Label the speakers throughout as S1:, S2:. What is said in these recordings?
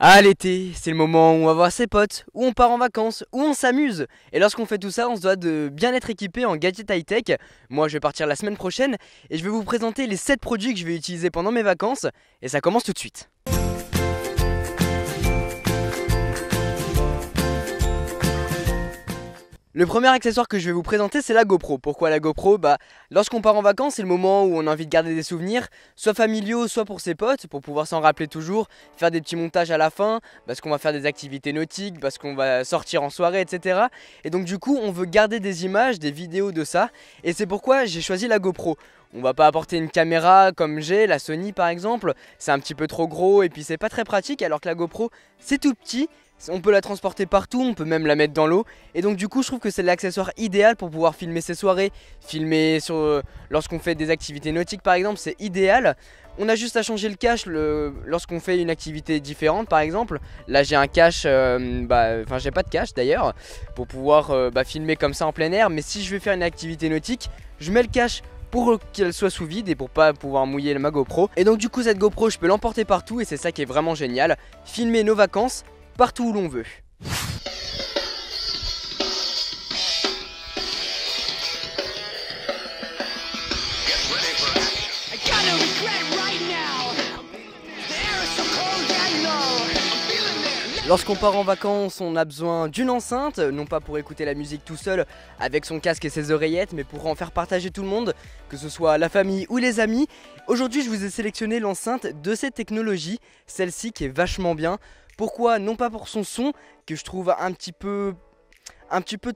S1: Ah, l'été, c'est le moment où on va voir ses potes, où on part en vacances, où on s'amuse. Et lorsqu'on fait tout ça, on se doit de bien être équipé en gadgets high-tech. Moi, je vais partir la semaine prochaine et je vais vous présenter les 7 produits que je vais utiliser pendant mes vacances. Et ça commence tout de suite. Le premier accessoire que je vais vous présenter, c'est la GoPro. Pourquoi la GoPro? Lorsqu'on part en vacances, c'est le moment où on a envie de garder des souvenirs, soit familiaux, soit pour ses potes, pour pouvoir s'en rappeler toujours, faire des petits montages à la fin, parce qu'on va faire des activités nautiques, parce qu'on va sortir en soirée, etc. Et donc du coup, on veut garder des images, des vidéos de ça, et c'est pourquoi j'ai choisi la GoPro. On va pas apporter une caméra comme j'ai, la Sony par exemple, c'est un petit peu trop gros et puis c'est pas très pratique, alors que la GoPro, c'est tout petit. On peut la transporter partout, on peut même la mettre dans l'eau. Et donc du coup je trouve que c'est l'accessoire idéal pour pouvoir filmer ses soirées. Filmer lorsqu'on fait des activités nautiques par exemple, c'est idéal. On a juste à changer le cache lorsqu'on fait une activité différente par exemple. Là j'ai un cache, j'ai pas de cache d'ailleurs, pour pouvoir filmer comme ça en plein air. Mais si je vais faire une activité nautique, je mets le cache pour qu'elle soit sous vide et pour pas pouvoir mouiller ma GoPro. Et donc du coup cette GoPro je peux l'emporter partout et c'est ça qui est vraiment génial. Filmer nos vacances partout où l'on veut. Lorsqu'on part en vacances, on a besoin d'une enceinte, non pas pour écouter la musique tout seul avec son casque et ses oreillettes, mais pour en faire partager tout le monde, que ce soit la famille ou les amis. Aujourd'hui, je vous ai sélectionné l'enceinte de cette technologie, celle-ci qui est vachement bien. Pourquoi? Non pas pour son son, que je trouve un petit peu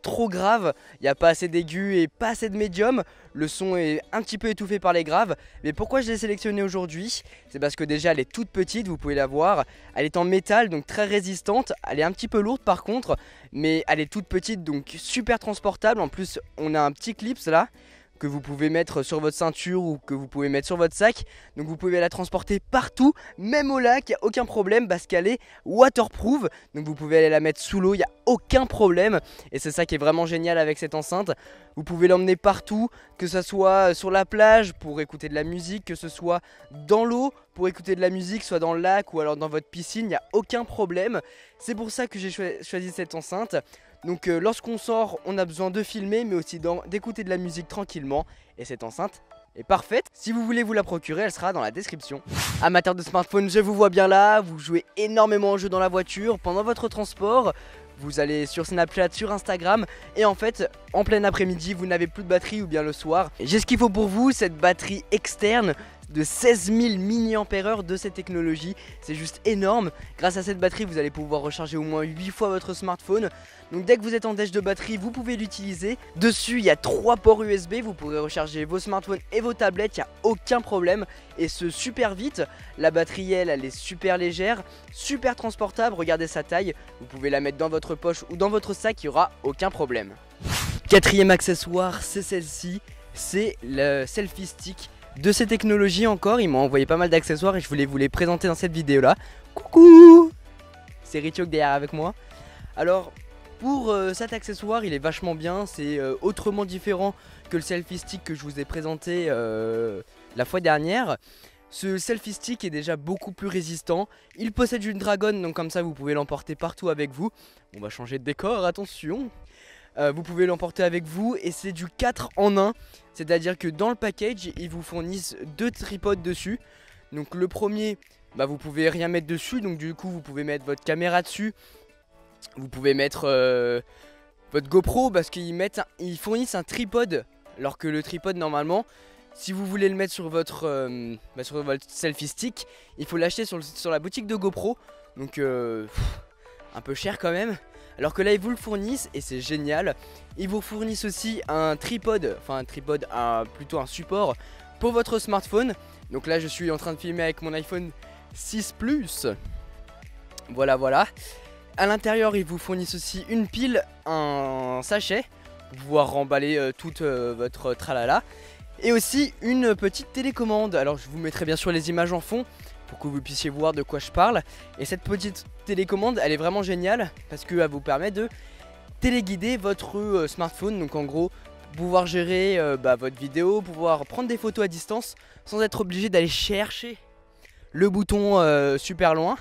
S1: trop grave, il n'y a pas assez d'aigus et pas assez de médium, le son est un petit peu étouffé par les graves. Mais pourquoi je l'ai sélectionnée aujourd'hui? C'est parce que déjà elle est toute petite, vous pouvez la voir, elle est en métal donc très résistante, elle est un petit peu lourde par contre, mais elle est toute petite donc super transportable. En plus on a un petit clip là que vous pouvez mettre sur votre ceinture ou que vous pouvez mettre sur votre sac. Donc vous pouvez la transporter partout, même au lac, il n'y a aucun problème parce qu'elle est waterproof. Donc vous pouvez aller la mettre sous l'eau, il n'y a aucun problème. Et c'est ça qui est vraiment génial avec cette enceinte. Vous pouvez l'emmener partout, que ce soit sur la plage pour écouter de la musique, que ce soit dans l'eau pour écouter de la musique, soit dans le lac ou alors dans votre piscine, il n'y a aucun problème. C'est pour ça que j'ai choisi cette enceinte. Donc lorsqu'on sort, on a besoin de filmer mais aussi d'écouter de la musique tranquillement. Et cette enceinte est parfaite. Si vous voulez vous la procurer, elle sera dans la description. Amateurs de smartphone, je vous vois bien là. Vous jouez énormément aux jeux dans la voiture, pendant votre transport. Vous allez sur Snapchat, sur Instagram. Et en fait, en plein après-midi, vous n'avez plus de batterie ou bien le soir. J'ai ce qu'il faut pour vous, cette batterie externe de 16 000 mAh de cette technologie. C'est juste énorme. Grâce à cette batterie, vous allez pouvoir recharger au moins 8 fois votre smartphone. Donc dès que vous êtes en déche de batterie, vous pouvez l'utiliser. Dessus, il y a 3 ports USB. Vous pourrez recharger vos smartphones et vos tablettes. Il n'y a aucun problème. Et ce super vite. La batterie, elle est super légère, super transportable. Regardez sa taille. Vous pouvez la mettre dans votre poche ou dans votre sac. Il n'y aura aucun problème. Quatrième accessoire, c'est celle-ci. C'est le selfie stick de ces technologies encore. Ils m'ont envoyé pas mal d'accessoires et je voulais vous les présenter dans cette vidéo là. Coucou, c'est Richok derrière avec moi. Alors pour cet accessoire, il est vachement bien. C'est autrement différent que le selfie stick que je vous ai présenté la fois dernière. Ce selfie stick est déjà beaucoup plus résistant. Il possède une dragonne, donc comme ça vous pouvez l'emporter partout avec vous. On va changer de décor, attention. Vous pouvez l'emporter avec vous et c'est du 4 en 1. C'est à dire que dans le package ils vous fournissent 2 tripodes dessus. Donc le premier, vous pouvez rien mettre dessus. Donc du coup vous pouvez mettre votre caméra dessus. Vous pouvez mettre votre GoPro parce qu'ils fournissent un tripode. Alors que le tripode normalement, si vous voulez le mettre sur votre selfie stick, il faut l'acheter sur la boutique de GoPro. Donc un peu cher quand même. Alors que là ils vous le fournissent et c'est génial. Ils vous fournissent aussi un tripode, plutôt un support pour votre smartphone. Donc là je suis en train de filmer avec mon iPhone 6 Plus. Voilà. À l'intérieur ils vous fournissent aussi une pile, un sachet pour pouvoir remballer toute votre tralala. Et aussi une petite télécommande. Alors je vous mettrai bien sûr les images en fond pour que vous puissiez voir de quoi je parle. Et cette petite télécommande, elle est vraiment géniale parce qu'elle vous permet de téléguider votre smartphone. Donc en gros, pouvoir gérer votre vidéo, pouvoir prendre des photos à distance sans être obligé d'aller chercher le bouton super loin.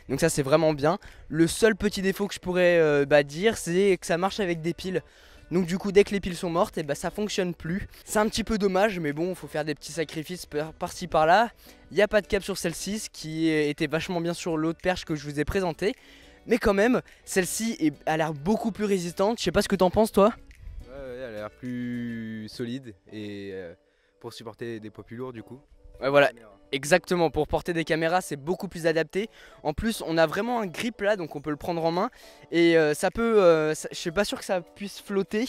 S1: Donc ça c'est vraiment bien. Le seul petit défaut que je pourrais dire, c'est que ça marche avec des piles. Donc du coup dès que les piles sont mortes, et ça fonctionne plus. C'est un petit peu dommage, mais bon, il faut faire des petits sacrifices par-ci par-là. Il n'y a pas de câble sur celle-ci, ce qui était vachement bien sur l'autre perche que je vous ai présenté. Mais quand même, celle-ci a l'air beaucoup plus résistante. Je sais pas ce que t'en penses toi.
S2: Ouais, elle a l'air plus solide et pour supporter des poids plus lourds du coup.
S1: Ouais, voilà, exactement, pour porter des caméras c'est beaucoup plus adapté. En plus on a vraiment un grip là, donc on peut le prendre en main. Et ça peut, je suis pas sûr que ça puisse flotter,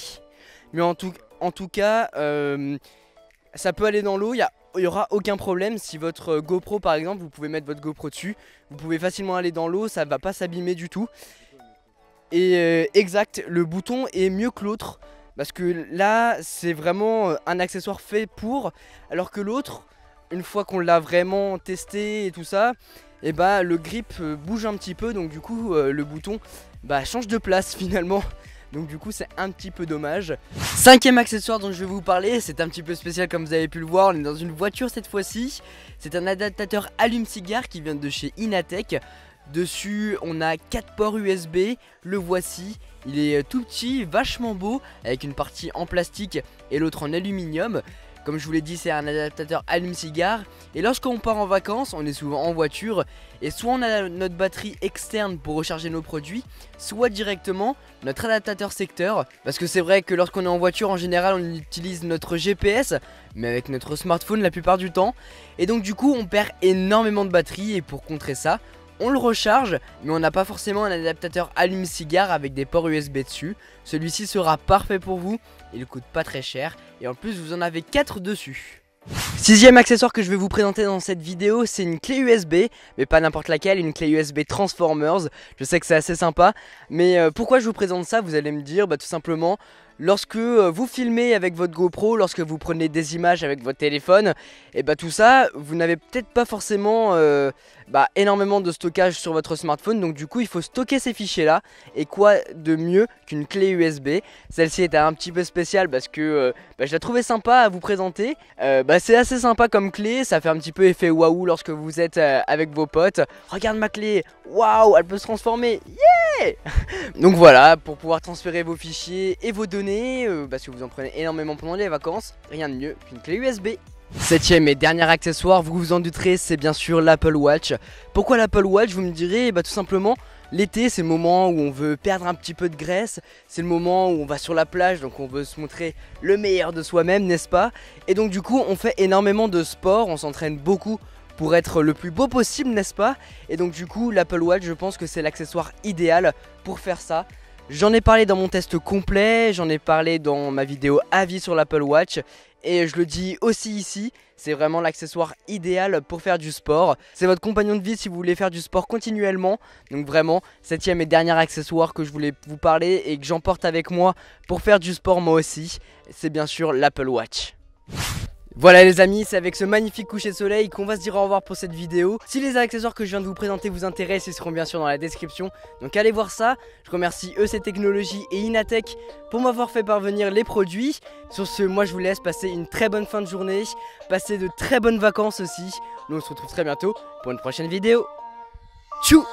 S1: mais en tout cas ça peut aller dans l'eau, il y aura aucun problème. Si votre GoPro par exemple, vous pouvez mettre votre GoPro dessus, vous pouvez facilement aller dans l'eau, ça va pas s'abîmer du tout. Et exact, le bouton est mieux que l'autre, parce que là c'est vraiment un accessoire fait pour, alors que l'autre, une fois qu'on l'a vraiment testé et tout ça, et le grip bouge un petit peu, donc du coup le bouton change de place finalement. Donc du coup c'est un petit peu dommage. Cinquième accessoire dont je vais vous parler, c'est un petit peu spécial comme vous avez pu le voir. On est dans une voiture cette fois-ci. C'est un adaptateur allume-cigare qui vient de chez Inatech. Dessus on a 4 ports USB, le voici. Il est tout petit, vachement beau, avec une partie en plastique et l'autre en aluminium. Comme je vous l'ai dit, c'est un adaptateur allume-cigare. Et lorsqu'on part en vacances, on est souvent en voiture, et soit on a notre batterie externe pour recharger nos produits, soit directement notre adaptateur secteur. Parce que c'est vrai que lorsqu'on est en voiture, en général on utilise notre GPS, mais avec notre smartphone la plupart du temps. Et donc du coup on perd énormément de batterie, et pour contrer ça, on le recharge, mais on n'a pas forcément un adaptateur allume-cigare avec des ports USB dessus. Celui-ci sera parfait pour vous, il coûte pas très cher, et en plus vous en avez 4 dessus. Sixième accessoire que je vais vous présenter dans cette vidéo, c'est une clé USB, mais pas n'importe laquelle, une clé USB Transformers. Je sais que c'est assez sympa, mais pourquoi je vous présente ça, vous allez me dire, tout simplement, lorsque vous filmez avec votre GoPro, lorsque vous prenez des images avec votre téléphone, et tout ça, vous n'avez peut-être pas forcément énormément de stockage sur votre smartphone, donc du coup il faut stocker ces fichiers là. Et quoi de mieux qu'une clé USB. Celle-ci était un petit peu spéciale parce que je la trouvais sympa à vous présenter. C'est assez sympa comme clé, ça fait un petit peu effet waouh lorsque vous êtes avec vos potes. Regarde ma clé, waouh, elle peut se transformer, yeah. Donc voilà, pour pouvoir transférer vos fichiers et vos données, parce que vous en prenez énormément pendant les vacances, rien de mieux qu'une clé USB. Septième et dernier accessoire, vous vous en douterez, c'est bien sûr l'Apple Watch. Pourquoi l'Apple Watch, vous me direz? Tout simplement, l'été c'est le moment où on veut perdre un petit peu de graisse. C'est le moment où on va sur la plage, donc on veut se montrer le meilleur de soi-même, n'est-ce pas? Et donc du coup on fait énormément de sport, on s'entraîne beaucoup pour être le plus beau possible, n'est-ce pas? Et donc du coup l'Apple Watch, je pense que c'est l'accessoire idéal pour faire ça. J'en ai parlé dans mon test complet, j'en ai parlé dans ma vidéo avis sur l'Apple Watch. Et je le dis aussi ici, c'est vraiment l'accessoire idéal pour faire du sport. C'est votre compagnon de vie si vous voulez faire du sport continuellement. Donc vraiment, septième et dernier accessoire que je voulais vous parler et que j'emporte avec moi pour faire du sport moi aussi, c'est bien sûr l'Apple Watch. Voilà les amis, c'est avec ce magnifique coucher de soleil qu'on va se dire au revoir pour cette vidéo. Si les accessoires que je viens de vous présenter vous intéressent, ils seront bien sûr dans la description, donc allez voir ça. Je remercie EC Technologies et Inatech pour m'avoir fait parvenir les produits. Sur ce, moi je vous laisse passer une très bonne fin de journée, passer de très bonnes vacances aussi. Nous on se retrouve très bientôt pour une prochaine vidéo. Tchou!